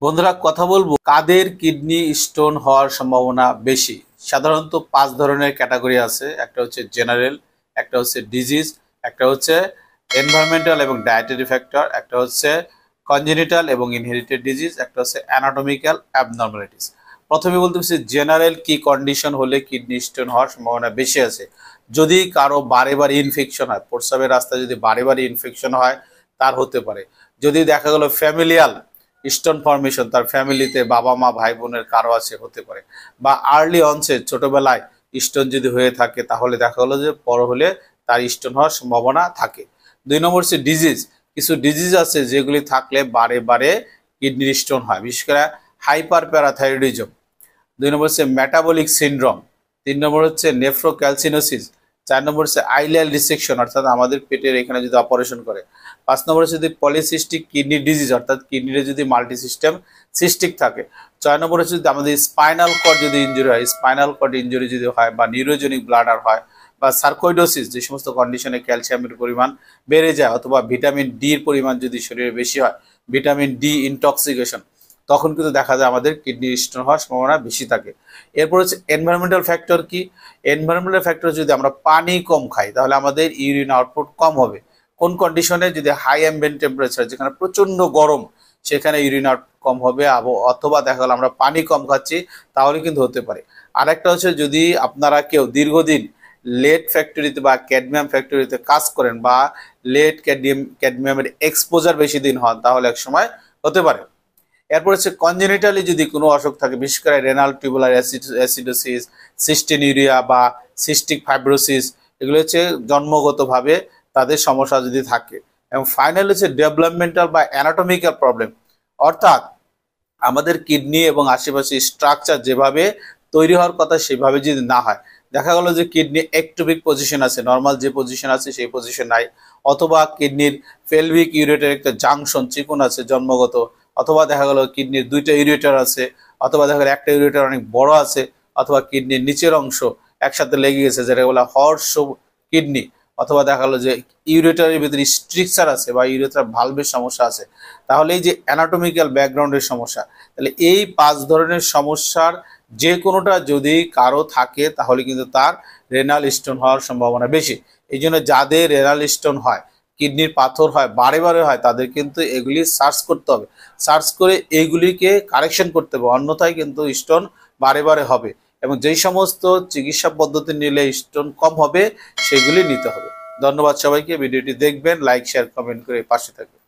বন্ধুরা কথা বলবো কাদের কিডনি স্টোন হওয়ার সম্ভাবনা বেশি। সাধারণত 5 ধরনের ক্যাটাগরি আছে। একটা হচ্ছে জেনারেল, একটা হচ্ছে ডিজিজ, একটা হচ্ছে এনভায়রনমেন্টাল এবং ডায়েটারি ফ্যাক্টর, একটা হচ্ছে কনজেনিটাল এবং ইনহেরিটেড ডিজিজ, একটা হচ্ছে অ্যানাটমিক্যাল অ্যাবনর্মালিটিস। প্রথমে বলতে হচ্ছে জেনারেল কি কন্ডিশন হলে কিডনি স্টোন হওয়ার সম্ভাবনা বেশি আছে। যদি কারো বারে বারে ইনফেকশন হয়, প্রস্রাবের রাস্তায় যদি বারে বারে ইনফেকশন হয় তার হতে পারে। যদি দেখা গেল ফ্যামিলিয়াল স্টোন ফর্মেশন, তার ফ্যামিলিতে বাবা মা ভাই বোনের কারো আছে হতে পারে, বা আর্লি অনসেট ছোটবেলায় স্টোন যদি হয়ে থাকে তাহলে দেখা গেলো যে বড় হলে তার স্টোন হওয়ার সম্ভাবনা থাকে। 2 নম্বর হচ্ছে ডিজিজ। কিছু ডিজিজ আছে যেগুলি থাকলে বারে বারে কিডনির স্টোন হয়, বিশেষ করে হাইপার প্যারাথাইরয়েডিজম। 2 নম্বর হচ্ছে মেটাবলিক সিনড্রোম। 3 নম্বর হচ্ছে নেফ্রোক্যালসিনোসিস। 4 নম্বর হচ্ছে আইলিয়াল ডিসেকশন, অর্থাৎ আমাদের পেটের এখানে যদি অপারেশন করে। 5 নম্বর হচ্ছে যদি পলিসিস্টিক কিডনি ডিজিজ, অর্থাৎ কিডনিতে যদি মাল্টি সিস্টেম সিস্টিক থাকে। 6 নম্বর হচ্ছে যদি আমাদের স্পাইনাল কর্ড যদি ইনজুরি হয়, স্পাইনাল কর্ড ইনজুরি যদি হয়, বা নিউরোজেনিক ব্লাডার হয়, বা সার্কোইডোসিস, যে সমস্ত কন্ডিশনে ক্যালসিয়ামের পরিমাণ বেড়ে যায়, অথবা ভিটামিন ডি এর পরিমাণ যদি শরীরে বেশি হয়, ভিটামিন ডি ইনটক্সিকেশন, তখন কিন্তু দেখা যায় আমাদের কিডনি স্টোন হওয়ার সম্ভাবনা বেশি থাকে। এরপর হচ্ছে এনভায়রনমেন্টাল ফ্যাক্টর কি? এনভায়রনমেন্টাল ফ্যাক্টর যদি আমরা পানি কম খাই তাহলে আমাদের ইউরিন আউটপুট কম হবে। কোন কন্ডিশনে? যদি হাই অ্যাম্বিয়েন্ট টেম্পারেচার, যেখানে প্রচন্ড গরম, সেখানে ইউরিন আউট কম হবে। অথবা দেখা গেল আমরা পানি কম খাচ্ছি, তাহলে কিন্তু হতে পারে। আরেকটা হচ্ছে যদি আপনারা কেউ দীর্ঘদিন লেড ফ্যাক্টরিতে বা ক্যাডমিয়াম ফ্যাক্টরিতে কাজ করেন, বা লেড ক্যাডমিয়ামের এক্সপোজার বেশি দিন হন, তাহলে এক সময় হতে পারে। এরপর হচ্ছে কনজেনিটালি যদি কোনো অসুখ থাকে, বিশেষ করে রেনাল টিউবুলার অ্যাসিডোসিস, সিস্টেনিউরিয়া বা সিস্টিক ফাইব্রোসিস, এগুলো হচ্ছে জন্মগতভাবে তাদের সমস্যা যদি থাকে। এবং ফাইনাল হচ্ছে ডেভেলপমেন্টাল বা অ্যানাটমিক্যাল প্রবলেম, অর্থাৎ আমাদের কিডনি এবং আশেপাশে স্ট্রাকচার যেভাবে তৈরি হওয়ার কথা সেভাবে যদি না হয়, দেখা গেল যে কিডনি একটোপিক পজিশন আছে, নর্মাল যে পজিশন আছে সেই পজিশন নাই, অথবা কিডনির পেলভিক ইউরেটার একটা জাংশন চিকন আছে জন্মগত, অথবা দেখা গেল কিডনির 2টা ইউরেটার আছে, অথবা দেখা গেল একটা ইউরেটার অনেক বড় আছে, অথবা কিডনির নিচের অংশ একসাথে লেগে গেছে যেটা বলা হর্স কিডনি, অথবা দেখা গেলো যে ইউরেটারের ভিতরে স্ট্রিকচার আছে বা ইউরেটার ভালভের সমস্যা আছে, তাহলে এই যে অ্যানাটমিক্যাল ব্যাকগ্রাউন্ডের সমস্যা, তাহলে এই 5 ধরনের সমস্যার যে কোনোটা যদি কারো থাকে তাহলে কিন্তু তার রেনাল স্টোন হওয়ার সম্ভাবনা বেশি। এই জন্য যাদের রেনাল স্টোন হয়, কিডনির পাথর হয়, বারে বারে হয়, তাদের কিন্তু এগুলি সার্চ করতে হবে। সার্চ করে এইগুলিকে কারেকশন করতে হবে, অন্যথায় কিন্তু স্টোন বারে বারে হবে। এবং যেই সমস্ত চিকিৎসা পদ্ধতি নিলে স্টোন কম হবে সেগুলি নিতে হবে। ধন্যবাদ সবাইকে, ভিডিওটি দেখবেন, লাইক শেয়ার কমেন্ট করে পাশে থাকবেন।